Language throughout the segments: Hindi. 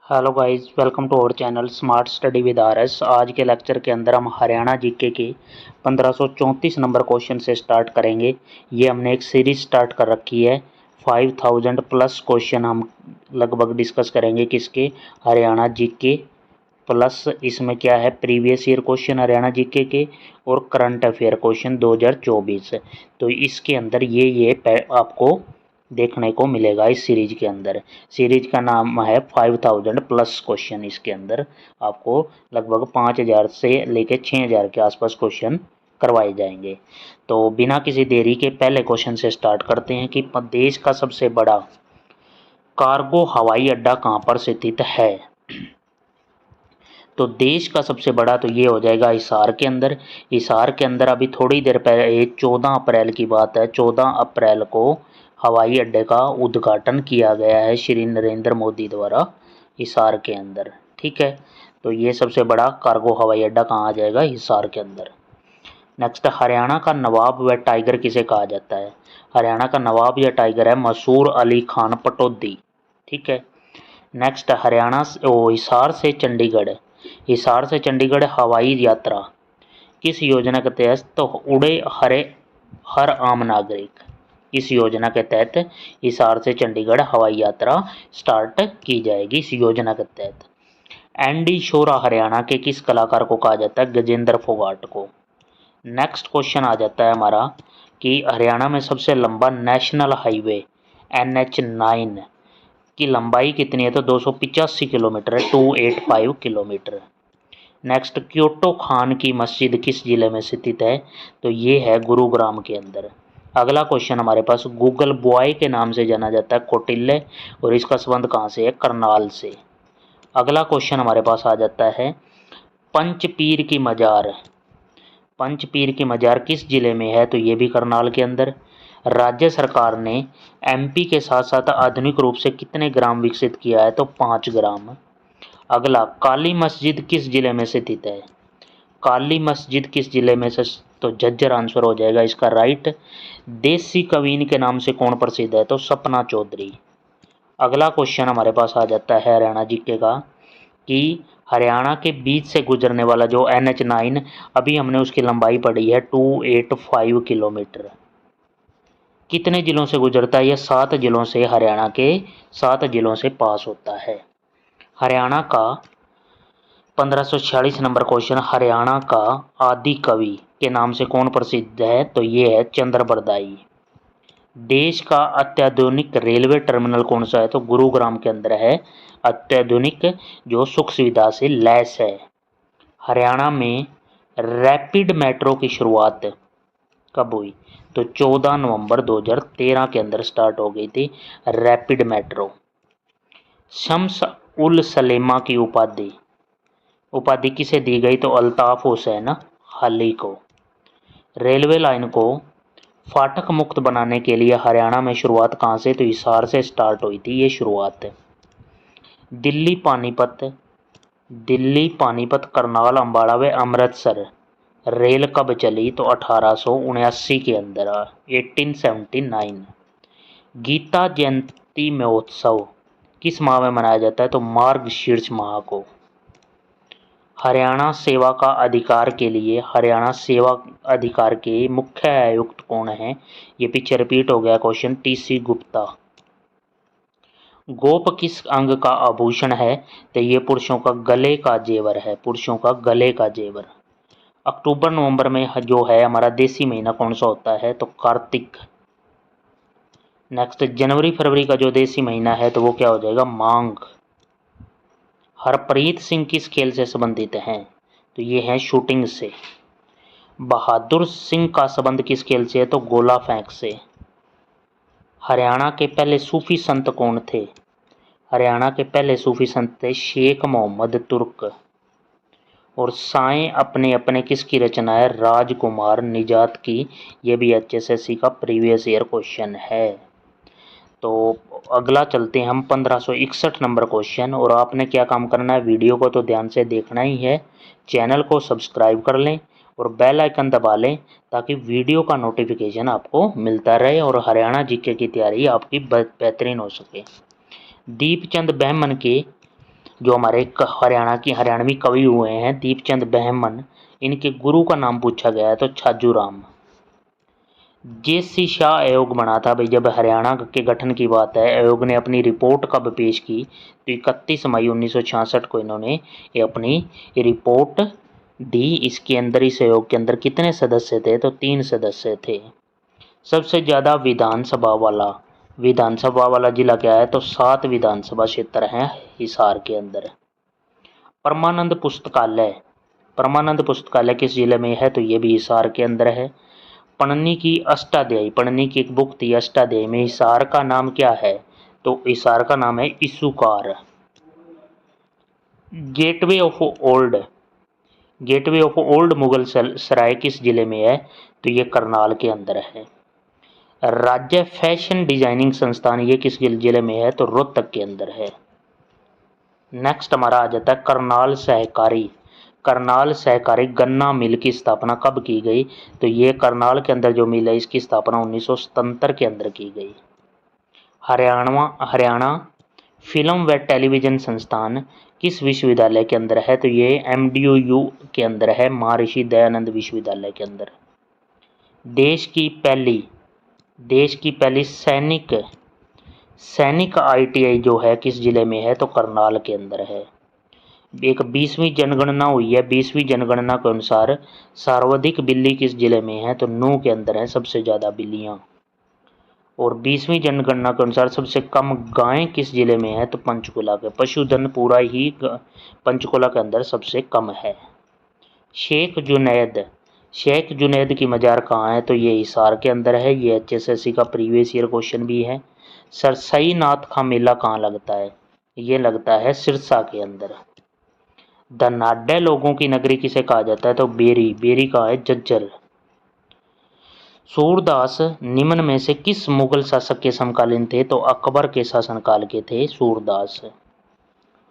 Hello guys, welcome to our channel smart study with RS. आज के लेक्चर के अंदर हम हरियाणा जीके के 1534 नंबर क्वेश्चन से स्टार्ट करेंगे। ये हमने एक सीरीज स्टार्ट कर रखी है। 5000 प्लस क्वेश्चन हम लगभग डिस्कस करेंगे किसके, हरियाणा जीके प्लस इसमें क्या है, previous year question Haryana GK के और करंट अफेयर क्वेश्चन 2024। तो इसके अंदर ये आपको देखने को मिलेगा इस सीरीज के अंदर। सीरीज का नाम है 5000 प्लस क्वेश्चन। इसके अंदर आपको लगभग 5000 से लेकर 6000 के आसपास क्वेश्चन करवाए जाएंगे। तो बिना किसी देरी के पहले क्वेश्चन से स्टार्ट करते हैं कि देश का सबसे बड़ा कार्गो हवाई अड्डा कहाँ पर स्थित है। तो देश का सबसे बड़ा तो ये हो जाएगा हिसार के अंदर। हिसार के अंदर अभी थोड़ी देर पहले 14 अप्रैल की बात है, 14 अप्रैल को हवाई अड्डे का उद्घाटन किया गया है श्री नरेंद्र मोदी द्वारा हिसार के अंदर। ठीक है, तो ये सबसे बड़ा कार्गो हवाई अड्डा कहाँ आ जाएगा, हिसार के अंदर। नेक्स्ट, हरियाणा का नवाब व टाइगर किसे कहा जाता है। हरियाणा का नवाब या टाइगर है मसूर अली खान पटौदी। ठीक है। नेक्स्ट, हिसार से चंडीगढ़, हिसार से चंडीगढ़ हवाई यात्रा किस योजना के तहत तो उड़े हर आम नागरिक। इस योजना के तहत हिसार से चंडीगढ़ हवाई यात्रा स्टार्ट की जाएगी इस योजना के तहत। एंडी शोरा हरियाणा के किस कलाकार को कहा जाता है, गजेंद्र फोगाट को। नेक्स्ट क्वेश्चन आ जाता है हमारा कि हरियाणा में सबसे लंबा नेशनल हाईवे NH9 की लंबाई कितनी है, तो 285 किलोमीटर है, 285 किलोमीटर। नेक्स्ट, क्योटो खान की मस्जिद किस जिले में स्थित है, तो ये है गुरुग्राम के अंदर। अगला क्वेश्चन हमारे पास, गूगल बॉय के नाम से जाना जाता है कौटिल्य और इसका संबंध कहाँ से है, करनाल से। अगला क्वेश्चन हमारे पास आ जाता है, पंचपीर की मजार, पंचपीर की मजार किस जिले में है, तो ये भी करनाल के अंदर। राज्य सरकार ने MP के साथ साथ आधुनिक रूप से कितने ग्राम विकसित किया है, तो 5 ग्राम। अगला, काली मस्जिद किस जिले में स्थित है, काली मस्जिद किस जिले में से, तो झज्जर आंसर हो जाएगा इसका राइट। देसी कवीन के नाम से कौन प्रसिद्ध है, तो सपना चौधरी। अगला क्वेश्चन हमारे पास आ जाता है हरियाणा जीके का कि हरियाणा के बीच से गुजरने वाला जो NH9, अभी हमने उसकी लंबाई पढ़ी है 285 किलोमीटर। कितने जिलों से गुजरता है, यह 7 जिलों से, हरियाणा के 7 जिलों से पास होता है। हरियाणा का 1546 नंबर क्वेश्चन, हरियाणा का आदि कवि के नाम से कौन प्रसिद्ध है, तो ये है चंद्र बरदाई। देश का अत्याधुनिक रेलवे टर्मिनल कौन सा है, तो गुरुग्राम के अंदर है, अत्याधुनिक जो सुख सुविधा से लैस है। हरियाणा में रैपिड मेट्रो की शुरुआत कब हुई, तो 14 नवंबर 2013 के अंदर स्टार्ट हो गई थी रैपिड मेट्रो। शम्स उल सलेमा की उपाधि किसे दी गई, तो अल्ताफ हुसैन अली को। रेलवे लाइन को फाटक मुक्त बनाने के लिए हरियाणा में शुरुआत कहाँ से, तो हिसार से स्टार्ट हुई थी ये शुरुआत। दिल्ली पानीपत करनाल अम्बाड़ा व अमृतसर रेल कब चली, तो 1879 के अंदर, 1879। गीता जयंती महोत्सव किस माह में मनाया जाता है, तो मार्गशीर्ष माह को। हरियाणा सेवा का अधिकार के लिए हरियाणा सेवा अधिकार के मुख्य आयुक्त कौन है, ये पीछे रिपीट हो गया क्वेश्चन, TC गुप्ता। गोप किस अंग का आभूषण है, तो ये पुरुषों का गले का जेवर है, पुरुषों का गले का जेवर। अक्टूबर नवंबर में जो है हमारा देसी महीना कौन सा होता है, तो कार्तिक। नेक्स्ट, जनवरी फरवरी का जो देसी महीना है तो वो क्या हो जाएगा, मांग। हरप्रीत सिंह किस खेल से संबंधित हैं, तो ये है शूटिंग से। बहादुर सिंह का संबंध किस खेल से है, तो गोला फेंक से। हरियाणा के पहले सूफी संत कौन थे, हरियाणा के पहले सूफी संत थे शेख मोहम्मद तुर्क। और साएं अपने अपने किसकी रचना है, राजकुमार निजात की। ये भी HSSC का प्रीवियस ईयर क्वेश्चन है। तो अगला चलते हैं हम 1561 नंबर क्वेश्चन। और आपने क्या काम करना है, वीडियो को तो ध्यान से देखना ही है, चैनल को सब्सक्राइब कर लें और बेल आइकन दबा लें ताकि वीडियो का नोटिफिकेशन आपको मिलता रहे और हरियाणा जीके की तैयारी आपकी बेहतरीन हो सके। दीपचंद बहमन के जो हमारे हरियाणवी कवि हुए हैं दीपचंद बहमन, इनके गुरु का नाम पूछा गया है तो छाजू राम। JC शाह आयोग बना था भाई, जब हरियाणा के गठन की बात है, आयोग ने अपनी रिपोर्ट कब पेश की तो 31 मई 1966 को इन्होंने ये अपनी रिपोर्ट दी। इसके अंदर, इस आयोग के अंदर कितने सदस्य थे तो 3 सदस्य थे। सबसे ज़्यादा विधानसभा वाला जिला क्या है तो 7 विधानसभा क्षेत्र हैं हिसार के अंदर। परमानंद पुस्तकालय किस जिले में है तो ये भी हिसार के अंदर है। पन्नी की एक बुक थी अष्टाध्यायी में हिसार का नाम क्या है तो हिसार का नाम है इसूकार। गेटवे ऑफ ओल्ड मुगल सराय किस जिले में है तो ये करनाल के अंदर है। राज्य फैशन डिजाइनिंग संस्थान ये किस जिले में है तो रोहतक के अंदर है। नेक्स्ट हमारा आ जाता है करनाल सहकारी गन्ना मिल की स्थापना कब की गई तो ये करनाल के अंदर जो मिल है इसकी स्थापना 1977 के अंदर की गई। हरियाणा फिल्म व टेलीविजन संस्थान किस विश्वविद्यालय के अंदर है तो ये MDU के अंदर है, महर्षि दयानंद विश्वविद्यालय के अंदर। देश की पहली सैनिक ITI जो है किस जिले में है तो करनाल के अंदर है। एक 20वीं जनगणना हुई है, 20वीं जनगणना के अनुसार सर्वाधिक बिल्ली किस जिले में है तो नूह के अंदर है सबसे ज़्यादा बिल्लियाँ। और 20वीं जनगणना के अनुसार सबसे कम गायें किस जिले में है तो पंचकुला के। पशुधन पूरा ही पंचकुला के अंदर सबसे कम है। शेख जुनैद की मज़ार कहाँ है तो ये हिसार के अंदर है। ये HSSC का प्रीवियस ईयर क्वेश्चन भी है। सरसई नाथ का मेला कहाँ लगता है, ये लगता है सिरसा के अंदर। धनाढ्य लोगों की नगरी किसे कहा जाता है तो बेरी कहाँ है, झज्जर। सूरदास निम्न में से किस मुगल शासक के समकालीन थे तो अकबर के शासनकाल के थे सूरदास।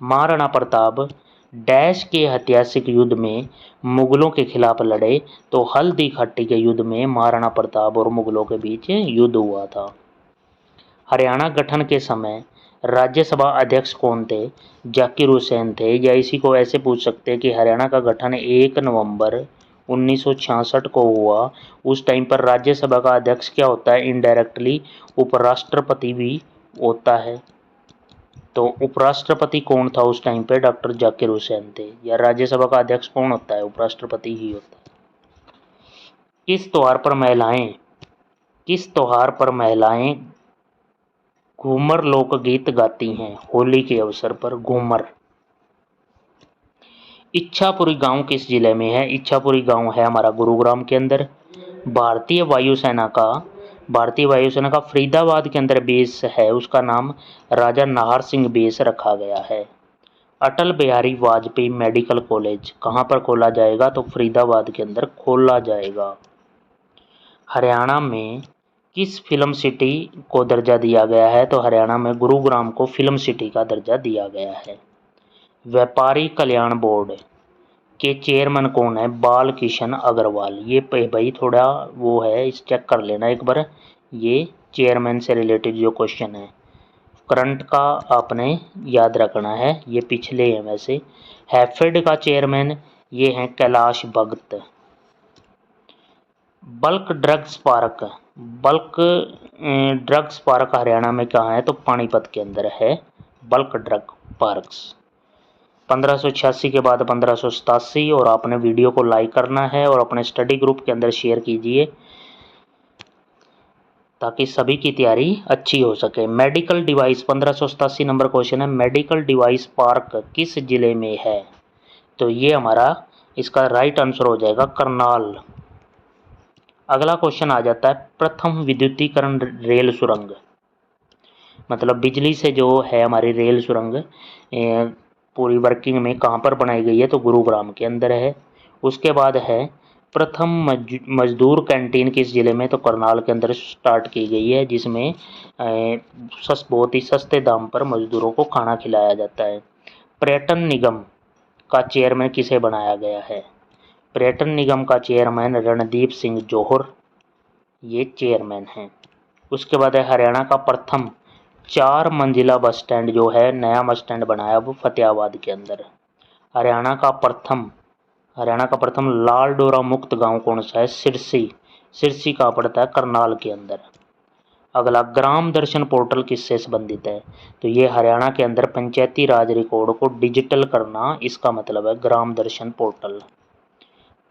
महाराणा प्रताप डैश के ऐतिहासिक युद्ध में मुगलों के खिलाफ लड़े तो हल्दी घाटी के युद्ध में महाराणा प्रताप और मुगलों के बीच युद्ध हुआ था। हरियाणा गठन के समय राज्यसभा अध्यक्ष कौन थे, जाकिर हुसैन थे। या इसी को ऐसे पूछ सकते हैं कि हरियाणा का गठन 1 नवंबर 1966 को हुआ, उस टाइम पर राज्यसभा का अध्यक्ष क्या होता है, इनडायरेक्टली उपराष्ट्रपति भी होता है। तो उपराष्ट्रपति कौन था उस टाइम पे, डॉक्टर जाकिर हुसैन थे। या राज्यसभा का अध्यक्ष कौन होता है, उपराष्ट्रपति ही होता है। किस त्योहार पर महिलाएं घूमर लोकगीत गाती हैं, होली के अवसर पर घूमर। इच्छापुरी गांव किस जिले में है, इच्छापुरी गांव है हमारा गुरुग्राम के अंदर। भारतीय वायुसेना का फरीदाबाद के अंदर बेस है, उसका नाम राजा नाहर सिंह बेस रखा गया है। अटल बिहारी वाजपेयी मेडिकल कॉलेज कहाँ पर खोला जाएगा तो फरीदाबाद के अंदर खोला जाएगा। हरियाणा में किस फिल्म सिटी को दर्जा दिया गया है तो हरियाणा में गुरुग्राम को फिल्म सिटी का दर्जा दिया गया है। व्यापारी कल्याण बोर्ड के चेयरमैन कौन है, बाल किशन अग्रवाल। ये भाई थोड़ा वो है, इस चेक कर लेना एक बार, ये चेयरमैन से रिलेटेड जो क्वेश्चन है करंट का आपने याद रखना है, ये पिछले हैं वैसे। हैफेड का चेयरमैन ये हैं कैलाश भगत। बल्क ड्रग्स पार्क हरियाणा में कहाँ है तो पानीपत के अंदर है बल्क ड्रग पार्क्स। 1586 के बाद 1587। और आपने वीडियो को लाइक करना है और अपने स्टडी ग्रुप के अंदर शेयर कीजिए ताकि सभी की तैयारी अच्छी हो सके। मेडिकल डिवाइस 1587 नंबर क्वेश्चन है, मेडिकल डिवाइस पार्क किस जिले में है तो ये हमारा इसका राइट आंसर हो जाएगा करनाल। अगला क्वेश्चन आ जाता है, प्रथम विद्युतीकरण रेल सुरंग, मतलब बिजली से जो है हमारी रेल सुरंग पूरी वर्किंग में कहाँ पर बनाई गई है तो गुरुग्राम के अंदर है। उसके बाद है प्रथम मजदूर कैंटीन किस जिले में तो करनाल के अंदर स्टार्ट की गई है, जिसमें बहुत ही सस्ते दाम पर मजदूरों को खाना खिलाया जाता है। पर्यटन निगम का चेयरमैन किसे बनाया गया है, पर्यटन निगम का चेयरमैन रणदीप सिंह जौहर, ये चेयरमैन हैं। उसके बाद है हरियाणा का प्रथम 4 मंजिला बस स्टैंड जो है, नया बस स्टैंड बनाया वो फतेहाबाद के अंदर। हरियाणा का प्रथम लाल डोरा मुक्त गांव कौन सा है? सिरसी। सिरसी कहाँ पड़ता है? करनाल के अंदर। अगला, ग्राम दर्शन पोर्टल किससे संबंधित है? तो ये हरियाणा के अंदर पंचायती राज रिकॉर्ड को डिजिटल करना, इसका मतलब है ग्राम दर्शन पोर्टल।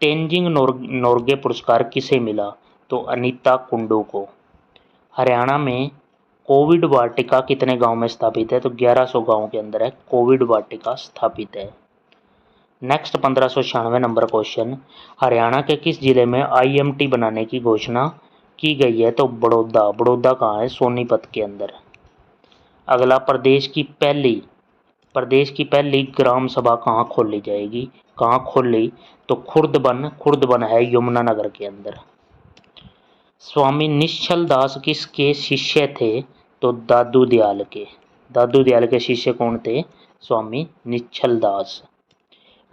तेंजिंग नोर्गे पुरस्कार किसे मिला? तो अनीता कुंडू को। हरियाणा में कोविड वाटिका कितने गांव में स्थापित है? तो 1100 गांव के अंदर है कोविड वाटिका स्थापित है। नेक्स्ट 1596 नंबर क्वेश्चन, हरियाणा के किस जिले में IMT बनाने की घोषणा की गई है? तो बड़ौदा। बड़ौदा कहाँ है? सोनीपत के अंदर। अगला, प्रदेश की पहली ग्राम सभा कहाँ खोली जाएगी? कहाँ खोली? तो खुर्दबन है यमुनानगर के अंदर। स्वामी निश्चल दास किसके शिष्य थे? तो दादू दयाल के। दादू दयाल के शिष्य कौन थे? स्वामी निश्चल दास।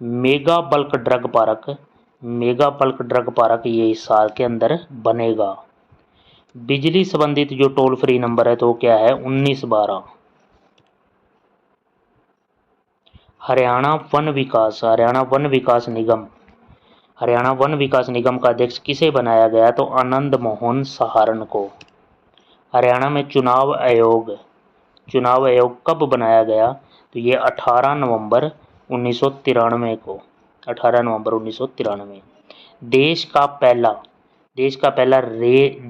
मेगा बल्क ड्रग पार्क ये हिसार के अंदर बनेगा। बिजली संबंधित जो टोल फ्री नंबर है तो क्या है? 1912। हरियाणा वन विकास निगम का अध्यक्ष किसे बनाया गया? तो आनंद मोहन सहारण को। हरियाणा में चुनाव आयोग कब बनाया गया? तो ये 18 नवंबर 1993 को। 18 नवंबर 1993। देश का पहला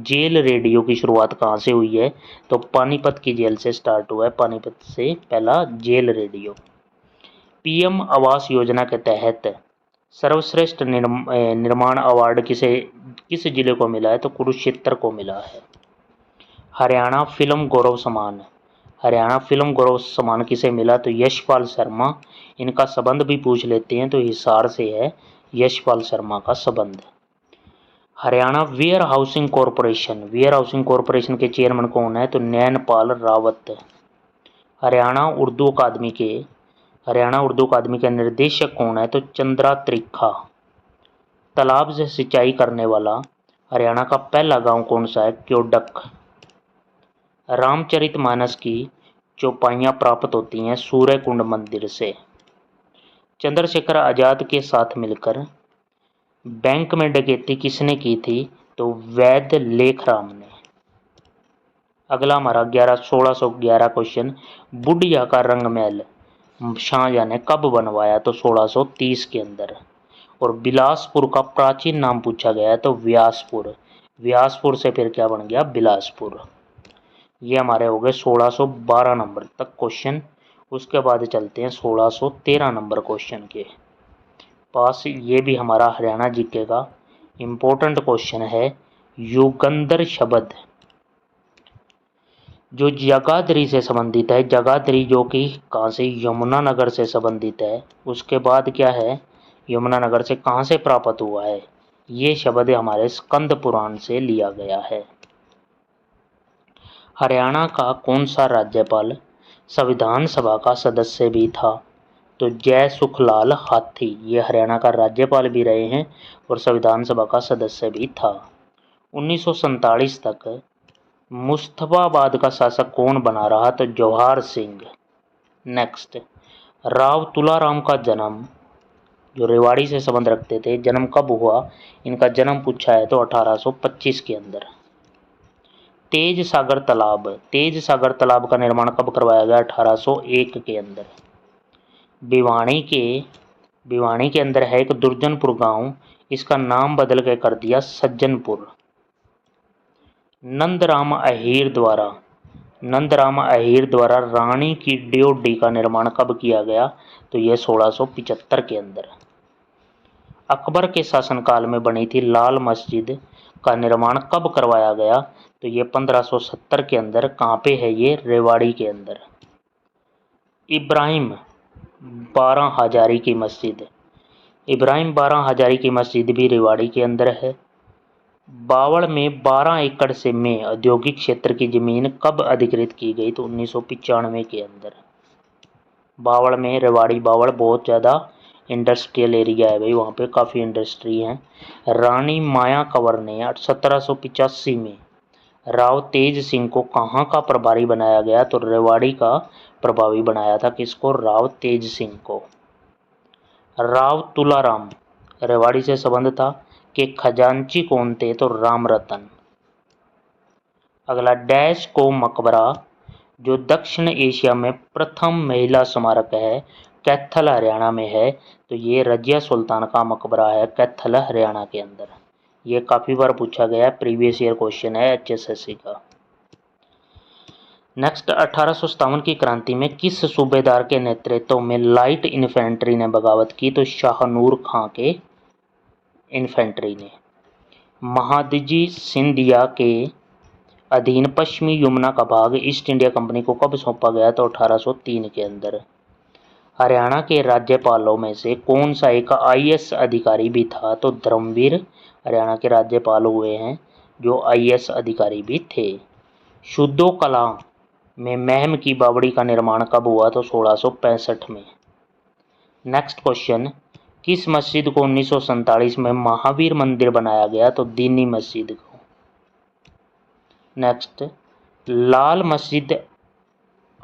जेल रेडियो की शुरुआत कहाँ से हुई है? तो पानीपत की जेल से स्टार्ट हुआ है। पानीपत से पहला jail radio. PM Awas Yojana के तहत सर्वश्रेष्ठ निर्माण अवार्ड किस जिले को मिला है? तो कुरुक्षेत्र को मिला है। हरियाणा फिल्म गौरव सम्मान किसे मिला? तो यशपाल शर्मा। इनका संबंध भी पूछ लेते हैं तो हिसार से है यशपाल शर्मा का संबंध। हरियाणा वेयर हाउसिंग कॉरपोरेशन के चेयरमैन कौन है? तो नैनपाल रावत। हरियाणा उर्दू अकादमी के निर्देशक कौन है? तो चंद्रा त्रिखा। तालाब से सिंचाई करने वाला हरियाणा का पहला गांव कौन सा है? क्योडक। रामचरितमानस की चौपाइयाँ प्राप्त होती हैं सूर्यकुंड मंदिर से। चंद्रशेखर आजाद के साथ मिलकर बैंक में डकैती किसने की थी? तो वैद लेखराम ने। अगला हमारा 1611 क्वेश्चन, बुढ़िया का रंग महल शाहजहां ने कब बनवाया? तो 1630 के अंदर। और बिलासपुर का प्राचीन नाम पूछा गया है तो व्यासपुर से फिर क्या बन गया? बिलासपुर। ये हमारे हो गए 1612 नंबर तक क्वेश्चन। उसके बाद चलते हैं 1613 नंबर क्वेश्चन के पास। ये भी हमारा हरियाणा जीके का इम्पोर्टेंट क्वेश्चन है। युगंधर शब्द जो जगाधरी से संबंधित है, जगाधरी जो कि कहाँ से? यमुनानगर से संबंधित है। उसके बाद क्या है? यमुनानगर से कहाँ से प्राप्त हुआ है? ये शब्द हमारे स्कंद पुराण से लिया गया है। हरियाणा का कौन सा राज्यपाल संविधान सभा का सदस्य भी था? तो जय सुखलाल हाथी। ये हरियाणा का राज्यपाल भी रहे हैं और संविधान सभा का सदस्य भी था। 1947 तक मुस्तफाबाद का शासक कौन बना रहा? तो जवाहर सिंह। नेक्स्ट, राव तुलाराम का जन्म, जो रेवाड़ी से संबंध रखते थे, जन्म कब हुआ? इनका जन्म पूछा है तो 1825 के अंदर। तेज सागर तालाब का निर्माण कब करवाया गया? 1801 के अंदर। भिवानी के अंदर है एक दुर्जनपुर गांव, इसका नाम बदल के कर दिया सज्जनपुर। नंदराम अहीर द्वारा रानी की ड्योढ़ी का निर्माण कब किया गया? तो यह 1675 के अंदर। अकबर के शासनकाल में बनी थी लाल मस्जिद का निर्माण कब करवाया गया? तो ये 1570 के अंदर। कहाँ पे है ये? रेवाड़ी के अंदर। इब्राहिम बारह हजारी की मस्जिद भी रेवाड़ी के अंदर है। बावड़ में 12 एकड़ से में औद्योगिक क्षेत्र की जमीन कब अधिकृत की गई? तो 1995 के अंदर। बावड़ में, रेवाड़ी बावड़ बहुत ज़्यादा इंडस्ट्रियल एरिया है भाई, वहाँ पे काफ़ी इंडस्ट्री हैं। रानी माया कंवर ने 1785 में राव तेज सिंह को कहाँ का प्रभारी बनाया गया? तो रेवाड़ी का प्रभावी बनाया था। किसको? राव तेज सिंह को। राव तुलाराम, रेवाड़ी से संबंध था। कि खजांची कौन थे? तो राम रतन। अगला, डैश को मकबरा जो दक्षिण एशिया में प्रथम महिला स्मारक है, कैथल हरियाणा में है। तो ये रजिया सुल्तान का मकबरा है कैथल हरियाणा के अंदर। ये काफ़ी बार पूछा गया है, प्रीवियस ईयर क्वेश्चन है HSSC का। नेक्स्ट, 1857 की क्रांति में किस सूबेदार के नेतृत्व में लाइट इन्फेंट्री ने बगावत की? तो शाहनूर खां के इन्फेंट्री ने। महादजी सिंधिया के अधीन पश्चिमी यमुना का भाग ईस्ट इंडिया कंपनी को कब सौंपा गया? तो 1803 के अंदर। हरियाणा के राज्यपालों में से कौन सा एक IAS अधिकारी भी था? तो धर्मवीर हरियाणा के राज्यपाल हुए हैं जो IAS अधिकारी भी थे। शुद्धो कला में महम की बावड़ी का निर्माण कब हुआ? तो 1665 में। नेक्स्ट क्वेश्चन, किस मस्जिद को 1947 में महावीर मंदिर बनाया गया? तो दीनी मस्जिद को। नेक्स्ट, लाल मस्जिद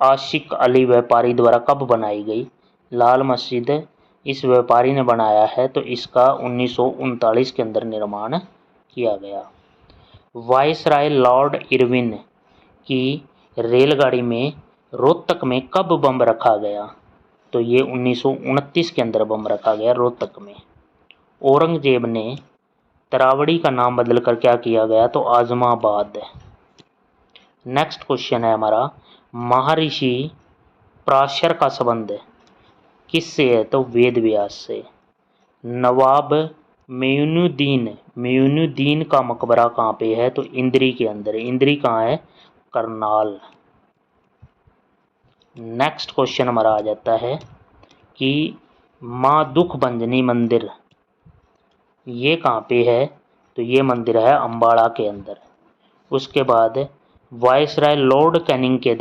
आशिक अली व्यापारी द्वारा कब बनाई गई? लाल मस्जिद इस व्यापारी ने बनाया है, तो इसका 1939 के अंदर निर्माण किया गया। वायसराय लॉर्ड इरविन की रेलगाड़ी में रोहतक में कब बम रखा गया? तो ये 1929 के अंदर बम रखा गया रोहतक में। औरंगजेब ने तरावड़ी का नाम बदलकर क्या किया गया? तो आजमाबाद। नेक्स्ट क्वेश्चन है हमारा, महर्षि पराशर का संबंध किससे है? तो वेद व्यास से। नवाब मेयुनुद्दीन का मकबरा कहाँ पे है? तो इंद्री के अंदर। इंद्री कहाँ है? करनाल। नेक्स्ट क्वेश्चन हमारा आ जाता है कि माँ दुख भंजनी मंदिर ये कहाँ पे है? तो ये मंदिर है अम्बाड़ा के अंदर। उसके बाद वायसराय लॉर्ड कैनिंग के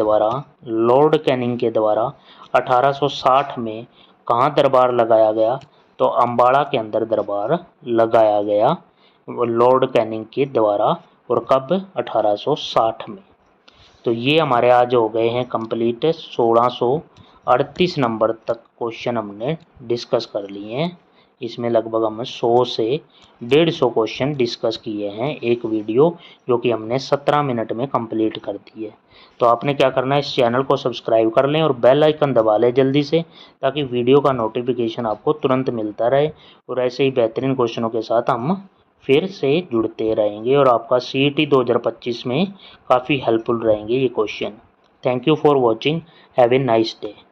द्वारा 1860 में कहाँ दरबार लगाया गया? तो अम्बाड़ा के अंदर दरबार लगाया गया लॉर्ड कैनिंग के द्वारा। और कब? 1860 में। तो ये हमारे आज हो गए हैं कंप्लीट। 1638 नंबर तक क्वेश्चन हमने डिस्कस कर लिए हैं। इसमें लगभग हम 100 से 150 क्वेश्चन डिस्कस किए हैं एक वीडियो, जो कि हमने 17 मिनट में कंप्लीट कर दी है। तो आपने क्या करना है, इस चैनल को सब्सक्राइब कर लें और बेल आइकन दबा लें जल्दी से, ताकि वीडियो का नोटिफिकेशन आपको तुरंत मिलता रहे। और ऐसे ही बेहतरीन क्वेश्चनों के साथ हम फिर से जुड़ते रहेंगे और आपका CET 2025 में काफ़ी हेल्पफुल रहेंगे ये question. Thank you for watching. Have a nice day.